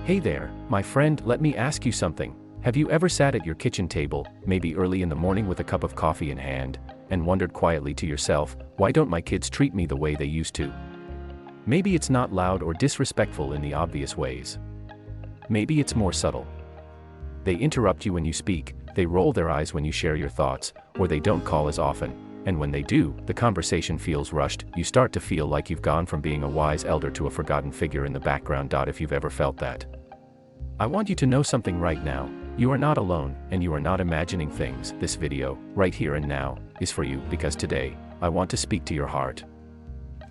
Hey there, my friend, let me ask you something. Have you ever sat at your kitchen table, maybe early in the morning with a cup of coffee in hand, and wondered quietly to yourself, why don't my kids treat me the way they used to? Maybe it's not loud or disrespectful in the obvious ways. Maybe it's more subtle. They interrupt you when you speak, they roll their eyes when you share your thoughts, or they don't call as often. And when they do, the conversation feels rushed. You start to feel like you've gone from being a wise elder to a forgotten figure in the background. If you've ever felt that. I want you to know something right now. You are not alone, and you are not imagining things. This video, right here and now, is for you, because today, I want to speak to your heart.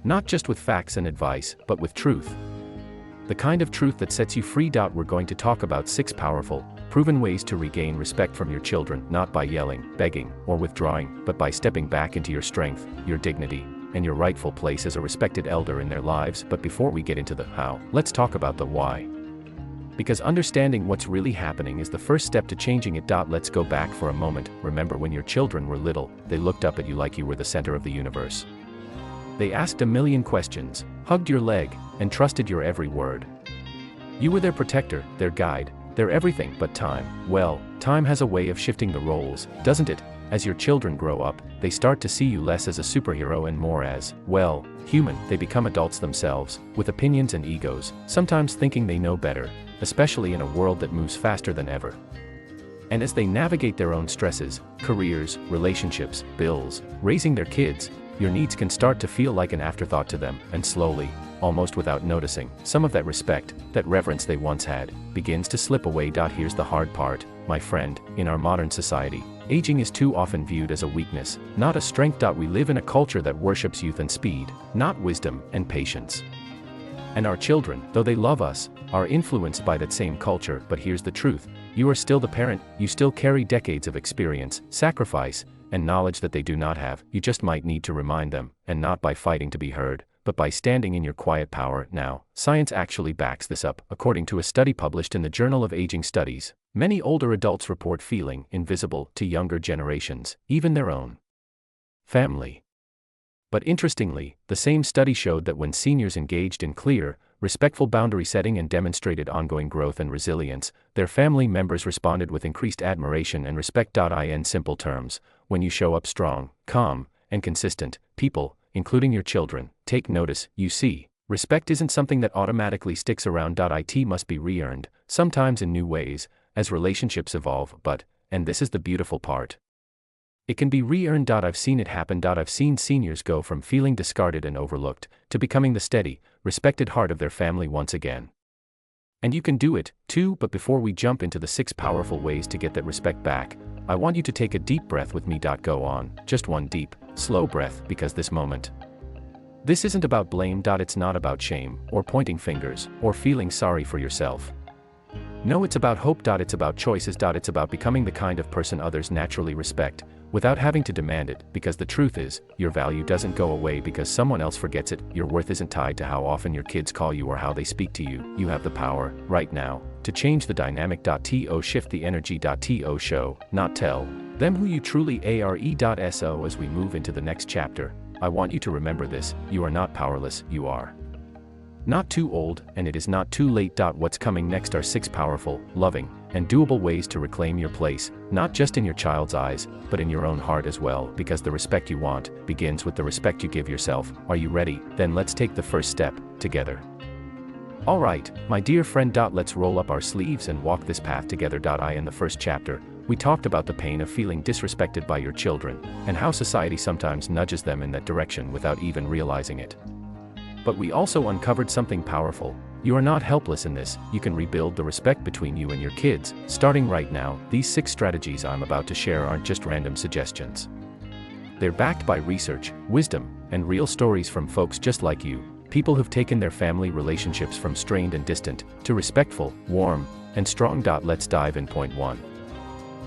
Not just with facts and advice, but with truth. The kind of truth that sets you free. We're going to talk about 6 powerful, proven ways to regain respect from your children, not by yelling, begging, or withdrawing, but by stepping back into your strength, your dignity, and your rightful place as a respected elder in their lives. But before we get into the how, let's talk about the why. Because understanding what's really happening is the first step to changing it. Let's go back for a moment. Remember when your children were little, they looked up at you like you were the center of the universe. They asked a million questions, hugged your leg, and trusted your every word. You were their protector, their guide, their everything. But time has a way of shifting the roles, doesn't it? As your children grow up, they start to see you less as a superhero and more as, human. They become adults themselves, with opinions and egos, sometimes thinking they know better, especially in a world that moves faster than ever. And as they navigate their own stresses, careers, relationships, bills, raising their kids, your needs can start to feel like an afterthought to them, and slowly, almost without noticing, some of that respect, that reverence they once had, begins to slip away. Here's the hard part, my friend. In our modern society, aging is too often viewed as a weakness, not a strength. We live in a culture that worships youth and speed, not wisdom and patience. And our children, though they love us, are influenced by that same culture. But here's the truth, you are still the parent, you still carry decades of experience, sacrifice, and knowledge that they do not have. You just might need to remind them, and not by fighting to be heard, but by standing in your quiet power. Now, science actually backs this up. According to a study published in the Journal of Aging Studies, many older adults report feeling invisible to younger generations, even their own family. But interestingly, the same study showed that when seniors engaged in clear, respectful boundary setting and demonstrated ongoing growth and resilience, their family members responded with increased admiration and respect. In simple terms, when you show up strong, calm, and consistent, people, including your children, take notice. You see, respect isn't something that automatically sticks around. It must be re-earned, sometimes in new ways, as relationships evolve. But, and this is the beautiful part, it can be re-earned. I've seen it happen. I've seen seniors go from feeling discarded and overlooked, to becoming the steady, respected heart of their family once again. And you can do it, too. But before we jump into the 6 powerful ways to get that respect back, I want you to take a deep breath with me. Go on, just one deep, slow breath, because this moment, this isn't about blame. It's not about shame, or pointing fingers, or feeling sorry for yourself. No, it's about hope. It's about choices. It's about becoming the kind of person others naturally respect, without having to demand it. Because the truth is, your value doesn't go away because someone else forgets it. Your worth isn't tied to how often your kids call you or how they speak to you. You have the power, right now, to change the dynamic. Shift the energy. Show, not tell, them who you truly are. So as we move into the next chapter, I want you to remember this: you are not powerless, you are not too old, and it is not too late. What's coming next are 6 powerful, loving, and doable ways to reclaim your place, not just in your child's eyes, but in your own heart as well. Because the respect you want begins with the respect you give yourself. Are you ready? Then let's take the first step together. Alright, my dear friend. Let's roll up our sleeves and walk this path together. In the first chapter, we talked about the pain of feeling disrespected by your children, and how society sometimes nudges them in that direction without even realizing it. But we also uncovered something powerful. You are not helpless in this. You can rebuild the respect between you and your kids, starting right now. These 6 strategies I'm about to share aren't just random suggestions. They're backed by research, wisdom, and real stories from folks just like you, people who've taken their family relationships from strained and distant, to respectful, warm, and strong. Let's dive in. Point 1.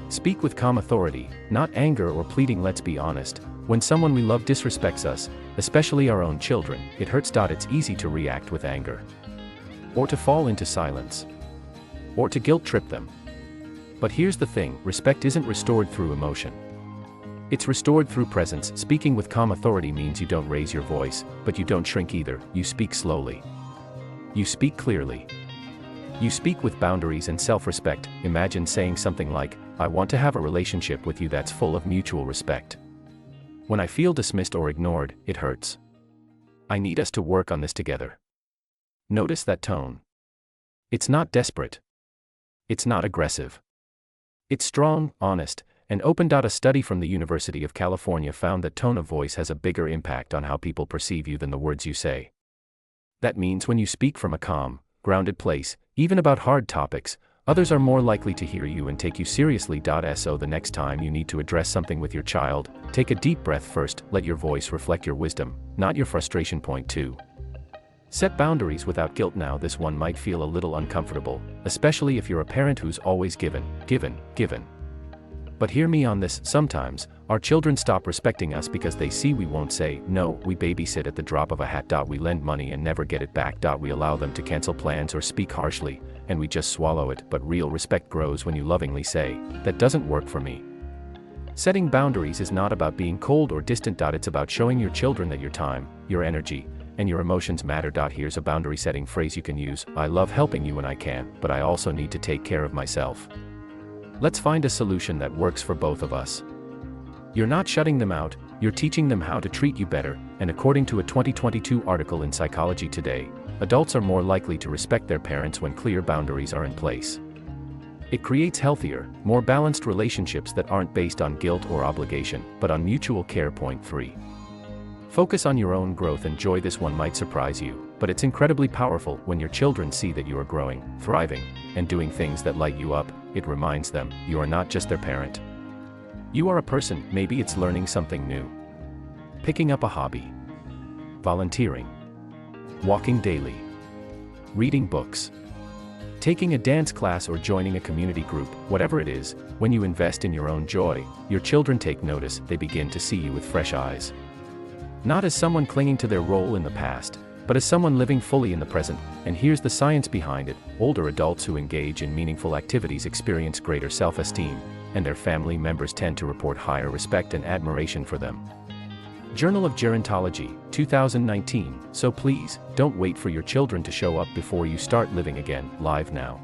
Speak with calm authority, not anger or pleading. Let's be honest, when someone we love disrespects us, especially our own children, it hurts. It's easy to react with anger, or to fall into silence, or to guilt trip them. But here's the thing, respect isn't restored through emotion. It's restored through presence. Speaking with calm authority means you don't raise your voice, but you don't shrink either. You speak slowly. You speak clearly. You speak with boundaries and self-respect. Imagine saying something like, "I want to have a relationship with you that's full of mutual respect. When I feel dismissed or ignored, it hurts. I need us to work on this together." Notice that tone. It's not desperate. It's not aggressive. It's strong, honest, and open. A study from the University of California found that tone of voice has a bigger impact on how people perceive you than the words you say. That means when you speak from a calm, grounded place, even about hard topics, others are more likely to hear you and take you seriously. So the next time you need to address something with your child, take a deep breath first. Let your voice reflect your wisdom, not your frustration. Point 2. Set boundaries without guilt. Now this one might feel a little uncomfortable, especially if you're a parent who's always given. But hear me on this, sometimes, our children stop respecting us because they see we won't say no. We babysit at the drop of a hat. We lend money and never get it back. We allow them to cancel plans or speak harshly, and we just swallow it. But real respect grows when you lovingly say, "That doesn't work for me." Setting boundaries is not about being cold or distant. It's about showing your children that your time, your energy, and your emotions matter. Here's a boundary setting phrase you can use: "I love helping you when I can, but I also need to take care of myself." Let's find a solution that works for both of us. You're not shutting them out, you're teaching them how to treat you better, and according to a 2022 article in Psychology Today, adults are more likely to respect their parents when clear boundaries are in place. It creates healthier, more balanced relationships that aren't based on guilt or obligation, but on mutual care. Point 3. Focus on your own growth and joy. This one might surprise you, but it's incredibly powerful when your children see that you are growing, thriving, and doing things that light you up. It reminds them, you are not just their parent. You are a person. Maybe it's learning something new, picking up a hobby, volunteering, walking daily, reading books, taking a dance class, or joining a community group. Whatever it is, when you invest in your own joy, your children take notice. They begin to see you with fresh eyes. Not as someone clinging to their role in the past, but as someone living fully in the present. And here's the science behind it: older adults who engage in meaningful activities experience greater self-esteem, and their family members tend to report higher respect and admiration for them. Journal of Gerontology, 2019. So please, don't wait for your children to show up before you start living again. Live now.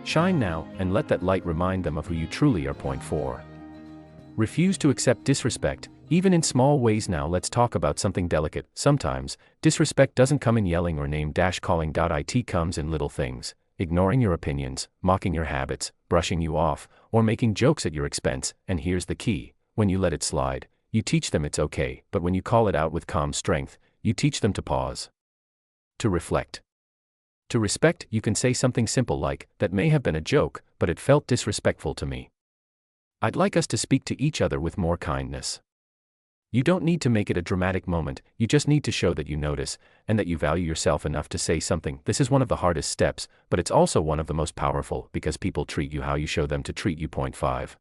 Shine now, and let that light remind them of who you truly are. Point 4. Refuse to accept disrespect, even in small ways. Now let's talk about something delicate. Sometimes, disrespect doesn't come in yelling or name-calling. It comes in little things: ignoring your opinions, mocking your habits, brushing you off, or making jokes at your expense. And here's the key: when you let it slide, you teach them it's okay, but when you call it out with calm strength, you teach them to pause, to reflect, to respect. You can say something simple like, "That may have been a joke, but it felt disrespectful to me. I'd like us to speak to each other with more kindness." You don't need to make it a dramatic moment, you just need to show that you notice, and that you value yourself enough to say something. This is one of the hardest steps, but it's also one of the most powerful, because people treat you how you show them to treat you. Point 5.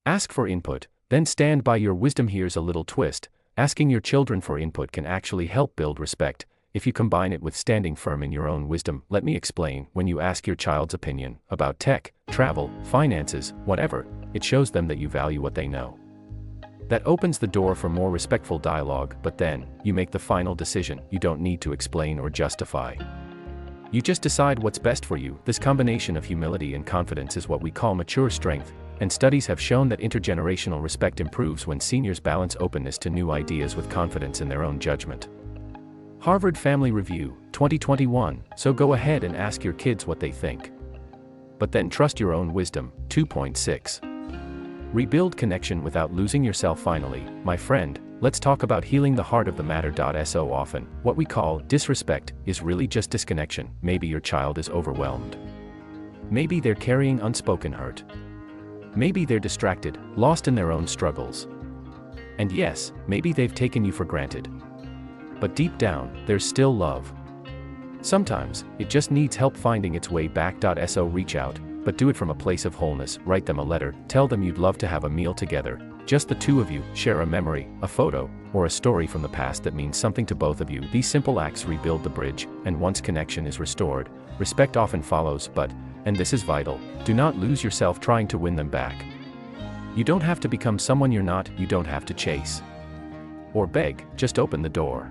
Ask for input, then stand by your wisdom. Here's a little twist: asking your children for input can actually help build respect, if you combine it with standing firm in your own wisdom. Let me explain. When you ask your child's opinion about tech, travel, finances, whatever, it shows them that you value what they know. That opens the door for more respectful dialogue. But then, you make the final decision. You don't need to explain or justify. You just decide what's best for you. This combination of humility and confidence is what we call mature strength, and studies have shown that intergenerational respect improves when seniors balance openness to new ideas with confidence in their own judgment. Harvard Family Review, 2021. So go ahead and ask your kids what they think, but then trust your own wisdom. 2.6. Rebuild connection without losing yourself. Finally, my friend, let's talk about healing the heart of the matter. So often, what we call disrespect is really just disconnection. Maybe your child is overwhelmed. Maybe they're carrying unspoken hurt. Maybe they're distracted, lost in their own struggles. And yes, maybe they've taken you for granted. But deep down, there's still love. Sometimes, it just needs help finding its way back. So reach out, but do it from a place of wholeness. Write them a letter, tell them you'd love to have a meal together, just the two of you. Share a memory, a photo, or a story from the past that means something to both of you. These simple acts rebuild the bridge, and once connection is restored, respect often follows. But, and this is vital, do not lose yourself trying to win them back. You don't have to become someone you're not, you don't have to chase or beg, just open the door.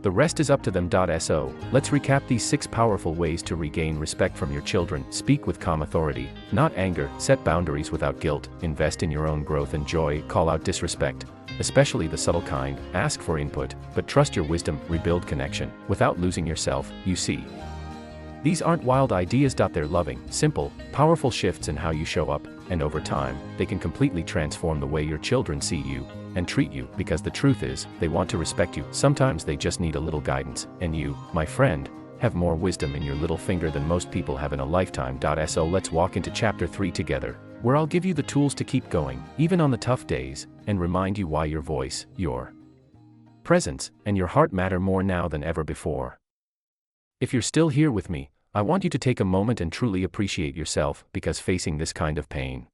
The rest is up to them. So, let's recap these 6 powerful ways to regain respect from your children. Speak with calm authority, not anger. Set boundaries without guilt. Invest in your own growth and joy. Call out disrespect, especially the subtle kind. Ask for input, but trust your wisdom. Rebuild connection without losing yourself. You see, these aren't wild ideas. They're loving, simple, powerful shifts in how you show up, and over time, they can completely transform the way your children see you and treat you, because the truth is, they want to respect you. Sometimes they just need a little guidance, and you, my friend, have more wisdom in your little finger than most people have in a lifetime. So let's walk into chapter 3 together, where I'll give you the tools to keep going, even on the tough days, and remind you why your voice, your presence, and your heart matter more now than ever before. If you're still here with me, I want you to take a moment and truly appreciate yourself, because facing this kind of pain,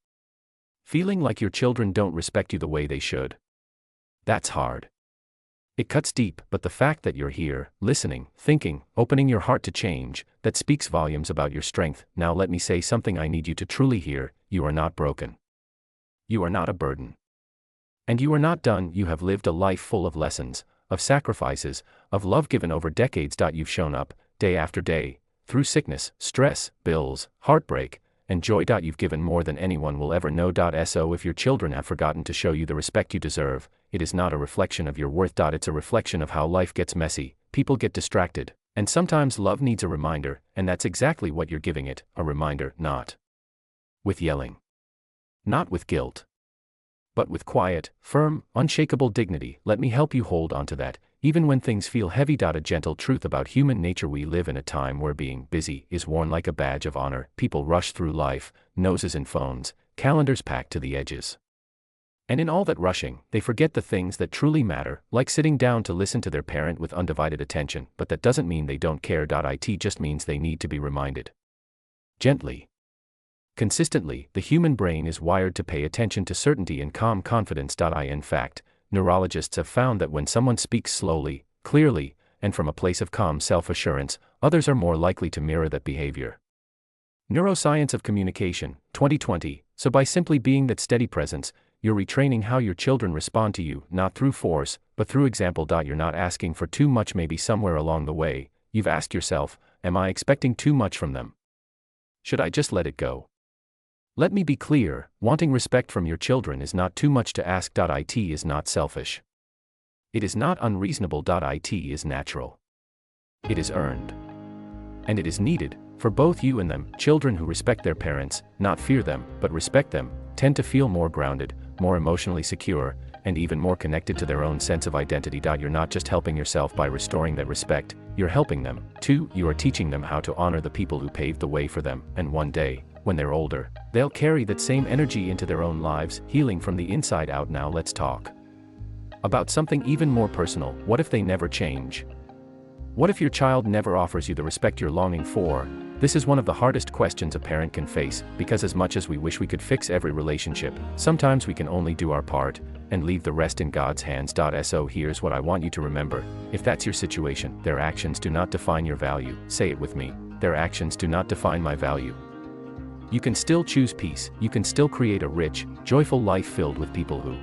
feeling like your children don't respect you the way they should, that's hard. It cuts deep, but the fact that you're here, listening, thinking, opening your heart to change, that speaks volumes about your strength. Now let me say something I need you to truly hear: you are not broken. You are not a burden. And you are not done. You have lived a life full of lessons, of sacrifices, of love given over decades. You've shown up, day after day, through sickness, stress, bills, heartbreak, and joy. You've given more than anyone will ever know. So if your children have forgotten to show you the respect you deserve, it is not a reflection of your worth. It's a reflection of how life gets messy, people get distracted, and sometimes love needs a reminder, and that's exactly what you're giving it, a reminder, not with yelling, not with guilt, but with quiet, firm, unshakable dignity. Let me help you hold on to that, even when things feel heavy. A gentle truth about human nature: we live in a time where being busy is worn like a badge of honor. People rush through life, noses in phones, calendars packed to the edges. And in all that rushing, they forget the things that truly matter, like sitting down to listen to their parent with undivided attention. But that doesn't mean they don't care. It just means they need to be reminded. Gently. Consistently. The human brain is wired to pay attention to certainty and calm confidence. In fact, neurologists have found that when someone speaks slowly, clearly, and from a place of calm self-assurance, others are more likely to mirror that behavior. Neuroscience of Communication, 2020. So by simply being that steady presence, you're retraining how your children respond to you, not through force, but through example. You're not asking for too much. Maybe somewhere along the way, you've asked yourself, am I expecting too much from them? Should I just let it go? Let me be clear, wanting respect from your children is not too much to ask. It is not selfish. It is not unreasonable. It is natural. It is earned. And it is needed, for both you and them. Children who respect their parents, not fear them, but respect them, tend to feel more grounded, more emotionally secure, and even more connected to their own sense of identity. You're not just helping yourself by restoring that respect, you're helping them, too. You are teaching them how to honor the people who paved the way for them, and one day, when they're older, they'll carry that same energy into their own lives, healing from the inside out. Now let's talk about something even more personal. What if they never change? What if your child never offers you the respect you're longing for? This is one of the hardest questions a parent can face, because as much as we wish we could fix every relationship, sometimes we can only do our part, and leave the rest in God's hands. So here's what I want you to remember: if that's your situation, their actions do not define your value. Say it with me: their actions do not define my value. You can still choose peace. You can still create a rich, joyful life filled with people who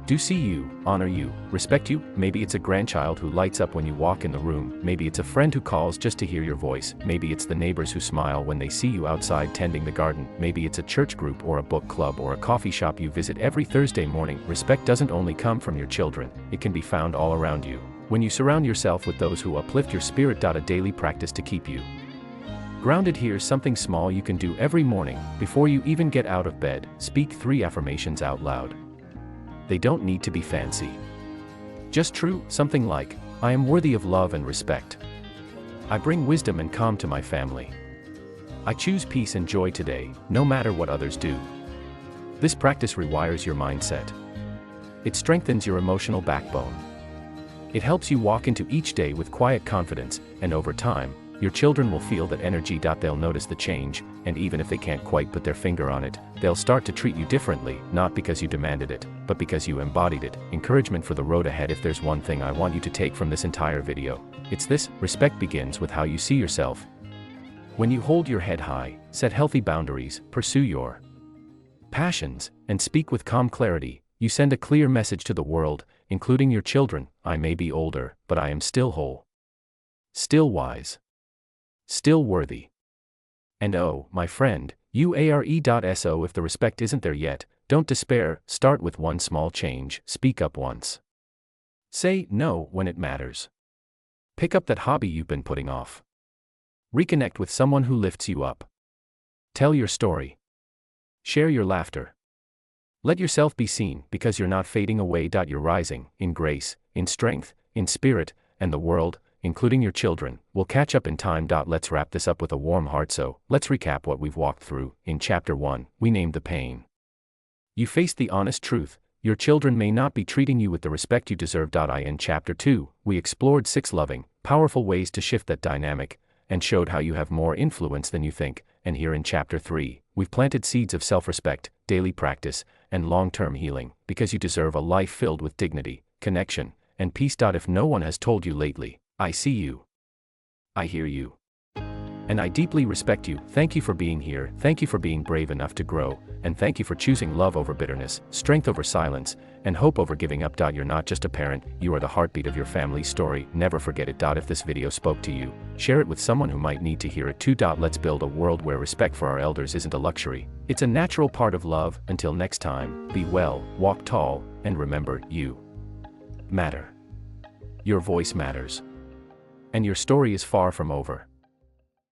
do see you, honor you, respect you. Maybe it's a grandchild who lights up when you walk in the room. Maybe it's a friend who calls just to hear your voice. Maybe it's the neighbors who smile when they see you outside tending the garden. Maybe it's a church group or a book club or a coffee shop you visit every Thursday morning. Respect doesn't only come from your children, it can be found all around you, when you surround yourself with those who uplift your spirit. A daily practice to keep you grounded. Here's something small you can do every morning, before you even get out of bed. Speak 3 affirmations out loud. They don't need to be fancy. Just true, something like, I am worthy of love and respect. I bring wisdom and calm to my family. I choose peace and joy today, no matter what others do. This practice rewires your mindset. It strengthens your emotional backbone. It helps you walk into each day with quiet confidence, and over time, your children will feel that energy. They'll notice the change, and even if they can't quite put their finger on it, they'll start to treat you differently, not because you demanded it, but because you embodied it. Encouragement for the road ahead. If there's one thing I want you to take from this entire video, it's this: respect begins with how you see yourself. When you hold your head high, set healthy boundaries, pursue your passions, and speak with calm clarity, you send a clear message to the world: including your children. I may be older, but I am still whole. Still wise. Still worthy. And oh, my friend, UARE.so, if the respect isn't there yet, don't despair, start with one small change, speak up once. Say no when it matters. Pick up that hobby you've been putting off. Reconnect with someone who lifts you up. Tell your story. Share your laughter. Let yourself be seen, because you're not fading away. You're rising, in grace, in strength, in spirit, and the world, including your children, will catch up in time. Let's wrap this up with a warm heart. So, let's recap what we've walked through. In Chapter 1, we named the pain. You faced the honest truth: your children may not be treating you with the respect you deserve. In Chapter 2, we explored 6 loving, powerful ways to shift that dynamic, and showed how you have more influence than you think. And here in Chapter 3, we've planted seeds of self-respect, daily practice, and long-term healing, because you deserve a life filled with dignity, connection, and peace. If no one has told you lately, I see you. I hear you. And I deeply respect you. Thank you for being here, thank you for being brave enough to grow, and thank you for choosing love over bitterness, strength over silence, and hope over giving up. You're not just a parent, you are the heartbeat of your family's story. Never forget it. If this video spoke to you, share it with someone who might need to hear it too. Let's build a world where respect for our elders isn't a luxury, it's a natural part of love. Until next time, be well, walk tall, and remember, you matter. Your voice matters. And your story is far from over.